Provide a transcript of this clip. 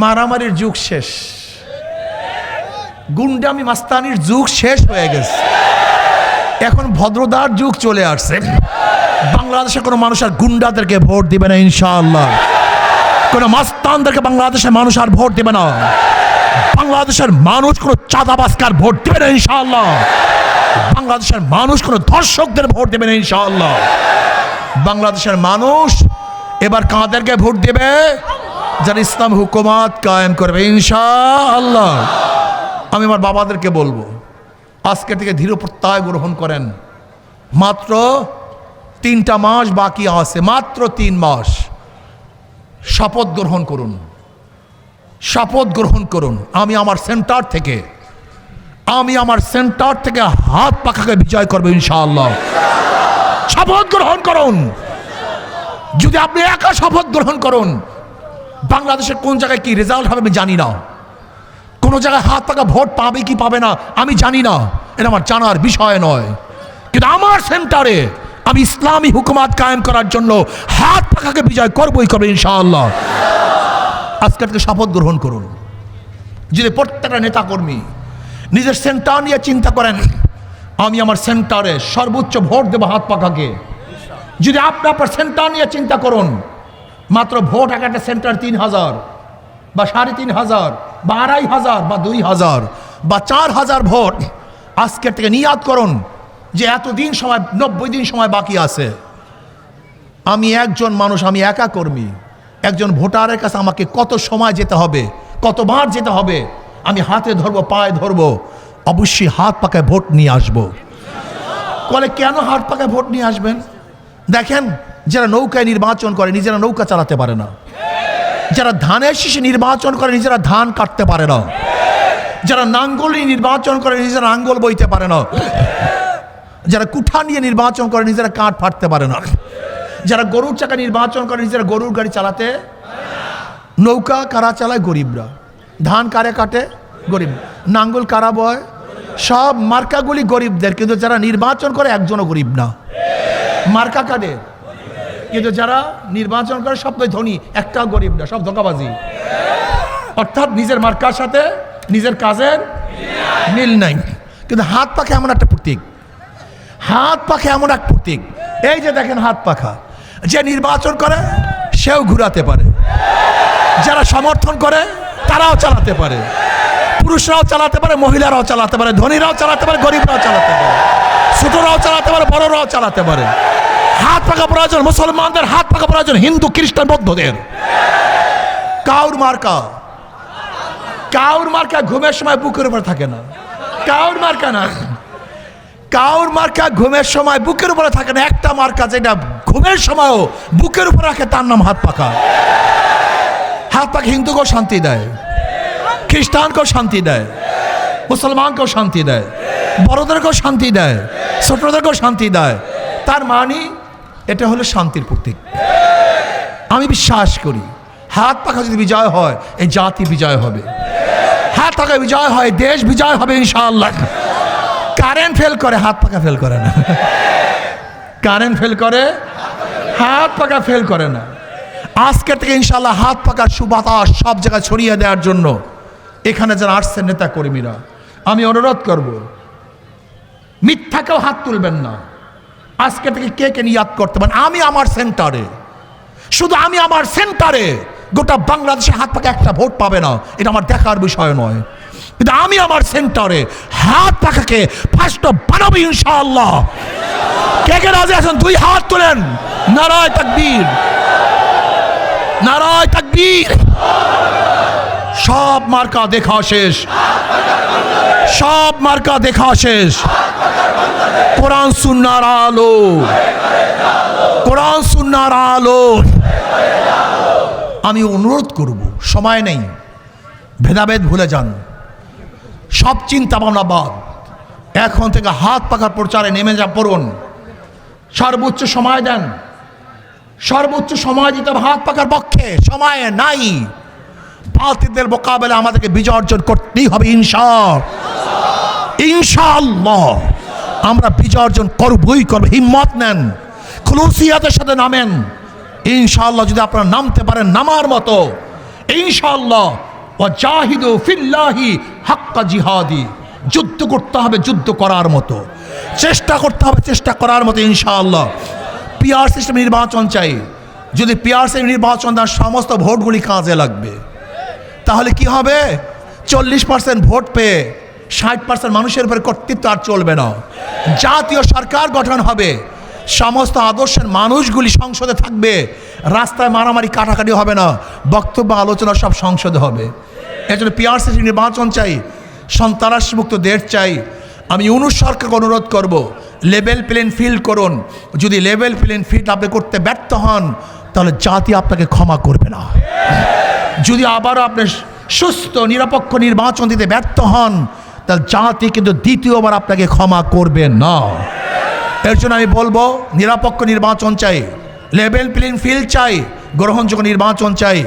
মারামারির যুগ শেষ, গুন্ডামি মাস্তানির যুগ শেষ হয়ে গেছে। এখন ভদ্রতার যুগ চলে আসছে। বাংলাদেশে কোনো মানুষ আর গুন্ডাদেরকে ভোট দিবে না ইনশাআল্লাহ। কোনো মাস্তানদেরকে বাংলাদেশের মানুষ আর ভোট দিবে না। বাংলাদেশের মানুষ কোনো চাঁদাবাজকার ভোট দিবে না ইনশাআল্লাহ। বাংলাদেশের মানুষ কোনো ধর্ষকদের ভোট দেবে না ইনশাআল্লাহ। বাংলাদেশের মানুষ এবার কাদেরকে ভোট দেবে? যারা ইসলাম হুকুমত কায়েম করবে ইনশাআল্লাহ। আমি আমার বাবাদেরকে বলবো, আজকে থেকে দৃঢ় প্রত্যয় গ্রহণ করেন। মাত্র 3টা মাস বাকি আছে, মাত্র 3 মাস। শপথ গ্রহণ করুন, শপথ গ্রহণ করুন। আমি আমার সেন্টার থেকে হাত পাখাকে বিজয় করবো ইনশাআল্লাহ। শপথ গ্রহণ করুন। যদি আপনি একা শপথ গ্রহণ করুন, বাংলাদেশের কোন জায়গায় কি রেজাল্ট হবে আমি জানি না। কোন জায়গায় হাত পাকা ভোট পাবে কি পাবে না আমি জানি না, এটা আমার জানার বিষয় নয়। কিন্তু আমার সেন্টারে আমি ইসলামী হুকুমত কায়েম করার জন্য হাত পাখাকে বিজয় করবই করবো ইনশাআল্লাহ। আজকে থেকে শপথ গ্রহণ করুন। যদি প্রত্যেকটা নেতাকর্মী নিজের সেন্টার নিয়ে চিন্তা করেন, আমি আমার সেন্টারে সর্বোচ্চ ভোট দেবো হাত পাখাকে। যদি আপনি আপনার সেন্টার নিয়ে চিন্তা করুন, মাত্র ভোট একটা সেন্টার 3000 বা 3500 বা 2500 বা 2000 বা 4000 ভোট। আজকের থেকে নিয়াত করুন যে এতদিন সময়, 90 দিন সময় বাকি আছে। আমি একজন মানুষ, আমি একা কর্মী। একজন ভোটারের কাছে আমাকে কত সময় যেতে হবে, কতবার যেতে হবে, আমি হাতে ধরবো, পায়ে ধরবো, অবশ্যই হাত পাকায় ভোট নিয়ে আসবো। বলে কেন হাত পাকায় ভোট নিয়ে আসবেন? দেখেন, যারা নৌকায় নির্বাচন করে নিজেরা নৌকা চালাতে পারে না। যারা ধানের শীষে নির্বাচন করে নিজেরা ধান কাটতে পারে না। যারা নাঙ্গল নিয়ে নির্বাচন করে নিজেরা নাঙ্গল বইতে পারে না। যারা কুঠা নিয়ে নির্বাচন করে নিজেরা কাঠ ফাটতে পারে না। যারা গরুর চাকা নির্বাচন করে নিজেরা গরুর গাড়ি চালাতে। নৌকা কারা চালায়? গরিবরা। ধান কারে কাটে? গরিব। নাঙ্গল কারা বয়? সব মার্কাগুলি গরিবদের, কিন্তু যারা নির্বাচন করে একজনও গরিব না। মার্কা কাদের? কিন্তু যারা নির্বাচন করে সবাই ধনী, একটাও গরিব না, সব ধোঁকাবাজি। অর্থাৎ নিজের মার্কার সাথে নিজের কাজের মিল নাই। কিন্তু হাত পাখা এমন একটা প্রতীক, হাত পাখা এমন এক প্রতীক। এই যে দেখেন হাত পাখা, যে নির্বাচন করে সেও ঘুরাতে পারে, যারা সমর্থন করে তারাও চালাতে পারে, পুরুষরাও চালাতে পারে, মহিলারাও চালাতে পারে, ধনীরাও চালাতে পারে, গরিবরাও চালাতে পারে, ছোটরাও চালাতে পারে, বড়রাও চালাতে পারে। হাত পাকা প্রয়োজন মুসলমানদের, হাত পাকা প্রয়োজন হিন্দু খ্রিস্টান বৌদ্ধদের। কাউর মার্কা, কাউর মার্কা ঘুমের সময় বুকের উপর থাকে না। কাউর মার্কা না, কাউর মার্কা ঘুমের সময় বুকের উপরে থাকে না। একটা মার্কা যেটা ঘুমের সময়ও বুকের উপর রাখে, তার নাম হাত পাকা। হাত পাকা হিন্দুকেও শান্তি দেয়, খ্রিস্টানকেও শান্তি দেয়, মুসলমানকেও শান্তি দেয়, বড়দেরকেও শান্তি দেয়, ছোটদেরকেও শান্তি দেয়। তার মানে এটা হলো শান্তির প্রতীক। আমি বিশ্বাস করি হাত পাখা যদি বিজয় হয়, এই জাতি বিজয় হবে। হাত পাখা বিজয় হয়, দেশ বিজয় হবে ইনশাআল্লাহ। কারেন্ট ফেল করে, হাত পাখা ফেল করে না। কারেন্ট ফেল করে, হাত পাখা ফেল করে না। আজকের থেকে ইনশাআল্লাহ হাত পাকার সুবাতাস সব জায়গায় ছড়িয়ে দেওয়ার জন্য এখানে যারা আসছেন নেতা কর্মীরা, আমি অনুরোধ করব, মিথ্যাকেও হাত তুলবেন না। আজকে থেকে কে কে নিয়াত করতে পারেন, আমি আমার সেন্টারে, শুধু আমি আমার সেন্টারে গোটা বাংলাদেশে হাত পাকা একটা ভোট পাবে না, এটা আমার দেখার বিষয় নয়। কিন্তু আমি আমার সেন্টারে হাত পাখাকে ফার্স্ট বানাবো ইনশাআল্লাহ। কে কে রাজি আছেন? 2 হাত তোলেন। নারায়ে তাকবীর, নারায়ে তাকবীর। সব মার্কা দেখা শেষ, সব মার্কা দেখা শেষ। কোরআন সুন্নাহর আলো, কোরআন সুন্নাহর আলো। আমি অনুরোধ করব, সময় নেই, ভেদাভেদ ভুলে যান, সব চিন্তা ভাবনা বাদ। এখন থেকে হাত পাখার প্রচারে নেমে পড়ুন। সর্বোচ্চ সময় দেন, সর্বোচ্চ সময় দিতে হবে হাত পাখার পক্ষে। সময় নাই, বাতিলদের মোকাবেলা আমাদেরকে বিজয় অর্জন করতেই হবে ইনশাআল্লাহ। আমরা বিজয় অর্জন করবই করব। হিম্মত নেন, খুলুসিয়াতের সাথে নামেন ইনশাআল্লাহ। যদি আপনারা নামতে পারেন নামার মতো, ইনশাআল্লাহ ওয়াজাহিদু ফিল্লাহি হাক্কা জিহাদি, যুদ্ধ করতে হবে যুদ্ধ করার মতো, চেষ্টা করতে হবে চেষ্টা করার মতো ইনশাআল্লাহ। পিআর সিস্টেম নির্বাচন চাই। যদি পিআর সিস্টেম নির্বাচন তার সমস্ত ভোটগুলি কাজে লাগবে, তাহলে কি হবে? 40% ভোট পেয়ে 60% মানুষের উপরে কর্তৃত্ব আর চলবে না। জাতীয় সরকার গঠন হবে, সমস্ত আদর্শের মানুষগুলি সংসদে থাকবে, রাস্তায় মারামারি কাটাকাটি হবে না, বক্তব্য আলোচনা সব সংসদে হবে। এর জন্য পিআর সিস্টেম নির্বাচন চাই, সন্ত্রাসমুক্ত দেশ চাই। আমি ইউনূস সরকারকে অনুরোধ করব, লেভেল প্লেইং ফিল্ড করুন। যদি লেভেল প্লেইং ফিল্ড আপনি করতে ব্যর্থ হন, তাহলে জাতি আপনাকে ক্ষমা করবে না। যদি আবারও আপনি সুস্থ নিরপেক্ষ নির্বাচন দিতে ব্যর্থ হন, তাহলে জাতি কিন্তু দ্বিতীয়বার আপনাকে ক্ষমা করবে না। এর জন্য আমি বলবো, নিরপেক্ষ নির্বাচন চাই, লেভেল প্লেইং ফিল্ড চাই, গ্রহণযোগ্য নির্বাচন চাই।